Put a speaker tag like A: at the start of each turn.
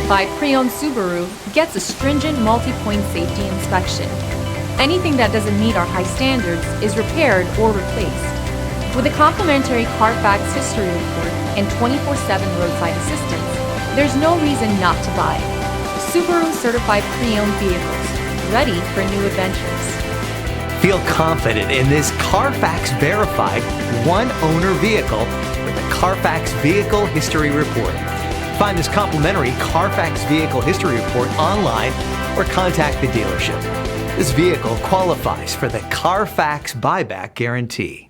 A: certified pre-owned Subaru gets a stringent multi-point safety inspection. Anything that doesn't meet our high standards is repaired or replaced. With a complimentary Carfax history report and 24/7 roadside assistance, there's no reason not to buy. Subaru certified pre-owned vehicles, ready for new adventures.
B: Feel confident in this Carfax verified one-owner vehicle with a Carfax Vehicle History Report. Find this complimentary Carfax Vehicle History Report online or contact the dealership. This vehicle qualifies for the Carfax Buyback Guarantee.